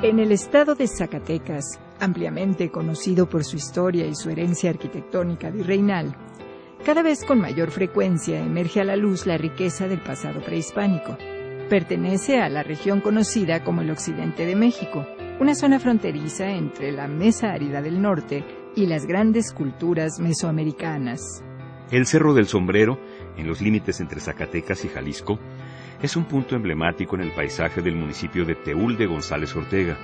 En el estado de Zacatecas, ampliamente conocido por su historia y su herencia arquitectónica virreinal, cada vez con mayor frecuencia emerge a la luz la riqueza del pasado prehispánico. Pertenece a la región conocida como el Occidente de México, una zona fronteriza entre la Mesa Árida del Norte y las grandes culturas mesoamericanas. El Cerro del Sombrero, en los límites entre Zacatecas y Jalisco, es un punto emblemático en el paisaje del municipio de Teúl de González Ortega.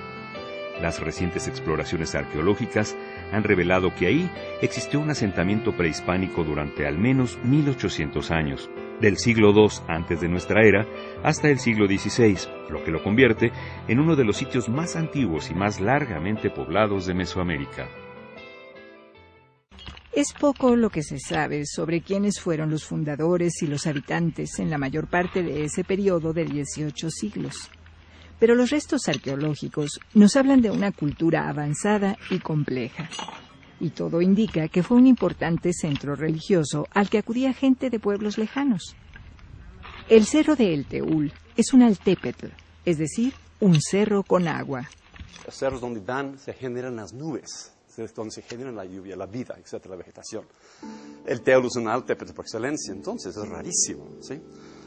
Las recientes exploraciones arqueológicas han revelado que ahí existió un asentamiento prehispánico durante al menos 1800 años, del siglo II antes de nuestra era hasta el siglo XVI, lo que lo convierte en uno de los sitios más antiguos y más largamente poblados de Mesoamérica. Es poco lo que se sabe sobre quiénes fueron los fundadores y los habitantes en la mayor parte de ese periodo de 18 siglos. Pero los restos arqueológicos nos hablan de una cultura avanzada y compleja. Y todo indica que fue un importante centro religioso al que acudía gente de pueblos lejanos. El Cerro de El Teúl es un altépetl, es decir, un cerro con agua. Los cerros donde se generan las nubes, es donde se genera la lluvia, la vida, etcétera, la vegetación. El Teúl es un altépetl por excelencia, entonces es rarísimo, ¿sí?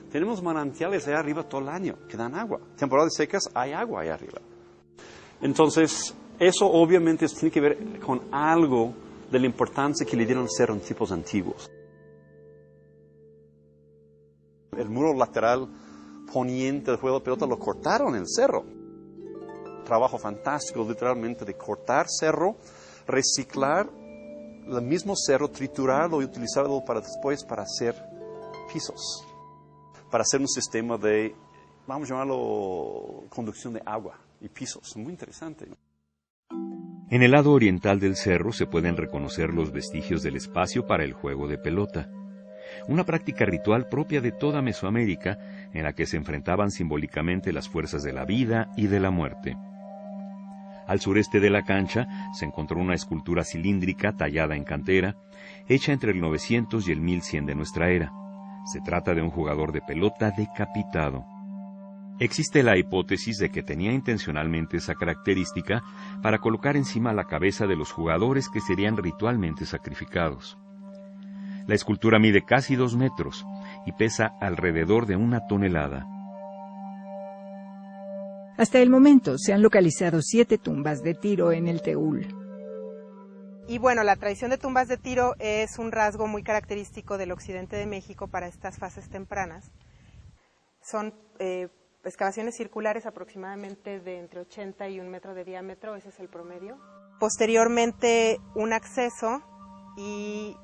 Tenemos manantiales allá arriba todo el año que dan agua. Temporadas secas hay agua allá arriba. Entonces, eso obviamente tiene que ver con algo de la importancia que le dieron al cerro en tiempos antiguos. El muro lateral poniente del juego de pelota lo cortaron en el cerro. Trabajo fantástico, literalmente, de cortar cerro, reciclar el mismo cerro, triturarlo y utilizarlo después para hacer pisos. Para hacer un sistema de, vamos a llamarlo, conducción de agua y pisos. Muy interesante. En el lado oriental del cerro se pueden reconocer los vestigios del espacio para el juego de pelota, una práctica ritual propia de toda Mesoamérica en la que se enfrentaban simbólicamente las fuerzas de la vida y de la muerte. Al sureste de la cancha se encontró una escultura cilíndrica tallada en cantera, hecha entre el 900 y el 1100 de nuestra era. Se trata de un jugador de pelota decapitado. Existe la hipótesis de que tenía intencionalmente esa característica para colocar encima la cabeza de los jugadores que serían ritualmente sacrificados. La escultura mide casi 2 metros y pesa alrededor de 1 tonelada. Hasta el momento se han localizado 7 tumbas de Tiro en el Teúl. Y bueno, la tradición de tumbas de Tiro es un rasgo muy característico del occidente de México para estas fases tempranas. Son excavaciones circulares aproximadamente de entre 80 y 1 metro de diámetro, ese es el promedio. Posteriormente un acceso y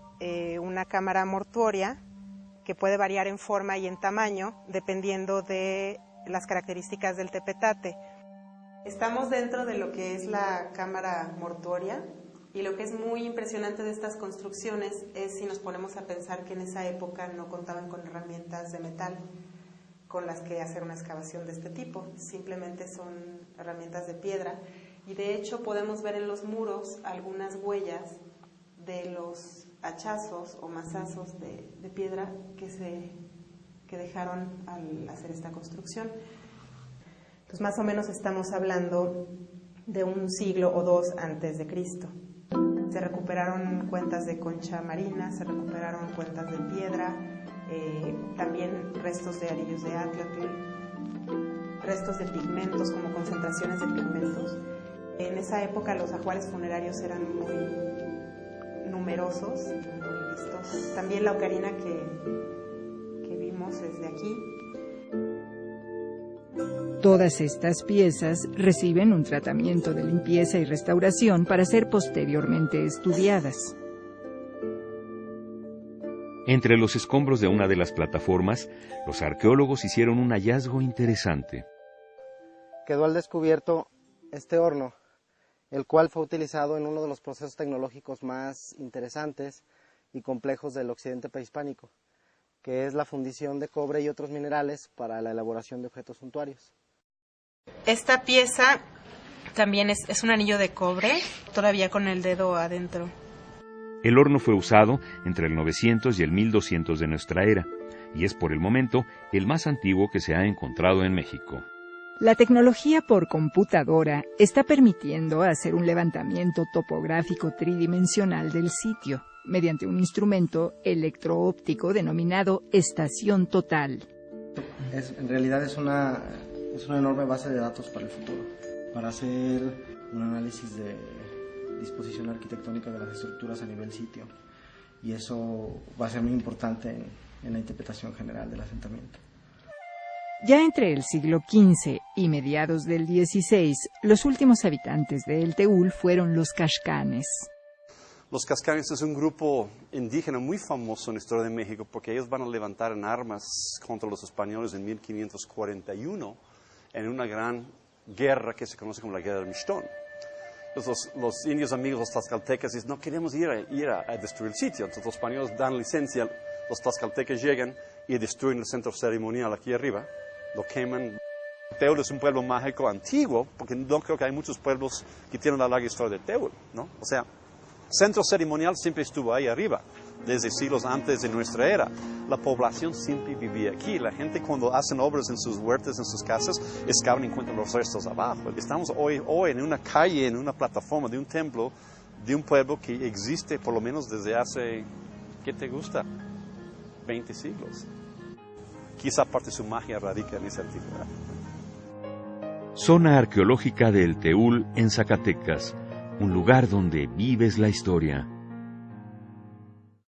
una cámara mortuoria que puede variar en forma y en tamaño dependiendo de las características del tepetate. Estamos dentro de lo que es la cámara mortuoria. Y lo que es muy impresionante de estas construcciones es si nos ponemos a pensar que en esa época no contaban con herramientas de metal con las que hacer una excavación de este tipo, simplemente son herramientas de piedra y de hecho podemos ver en los muros algunas huellas de los hachazos o mazazos de piedra que dejaron al hacer esta construcción. Entonces más o menos estamos hablando de 1 siglo o 2 antes de Cristo. Se recuperaron cuentas de concha marina, se recuperaron cuentas de piedra, también restos de anillos de Atlatl, restos de pigmentos como concentraciones de pigmentos. En esa época los ajuares funerarios eran muy numerosos, muy vistos. También la ocarina que vimos es de aquí. Todas estas piezas reciben un tratamiento de limpieza y restauración para ser posteriormente estudiadas. Entre los escombros de una de las plataformas, los arqueólogos hicieron un hallazgo interesante. Quedó al descubierto este horno, el cual fue utilizado en uno de los procesos tecnológicos más interesantes y complejos del occidente prehispánico, que es la fundición de cobre y otros minerales para la elaboración de objetos suntuarios. Esta pieza también es un anillo de cobre, todavía con el dedo adentro. El horno fue usado entre el 900 y el 1200 de nuestra era, y es por el momento el más antiguo que se ha encontrado en México. La tecnología por computadora está permitiendo hacer un levantamiento topográfico tridimensional del sitio mediante un instrumento electroóptico denominado estación total. En realidad es una enorme base de datos para el futuro, para hacer un análisis de disposición arquitectónica de las estructuras a nivel sitio. Y eso va a ser muy importante en la interpretación general del asentamiento. Ya entre el siglo XV y mediados del XVI, los últimos habitantes de El Teúl fueron los Caxcanes. Los Caxcanes es un grupo indígena muy famoso en la historia de México porque ellos van a levantar en armas contra los españoles en 1541 en una gran guerra que se conoce como la Guerra del Mixtón. Entonces los indios amigos, los tlaxcaltecas, dicen, no queremos ir a destruir el sitio. Entonces los españoles dan licencia, los tlaxcaltecas llegan y destruyen el centro ceremonial aquí arriba, lo queman. Teúl es un pueblo mágico antiguo, porque no creo que hay muchos pueblos que tienen la larga historia de Teúl, ¿no? O sea, centro ceremonial siempre estuvo ahí arriba, desde siglos antes de nuestra era. La población siempre vivía aquí. La gente cuando hacen obras en sus huertas, en sus casas, excavan y encuentran los restos abajo. Estamos hoy en una calle, en una plataforma de un templo, de un pueblo que existe por lo menos desde hace, ¿qué te gusta? 20 siglos. Quizá parte de su magia radica en esa antigüedad. Zona arqueológica del Teúl en Zacatecas, un lugar donde vives la historia.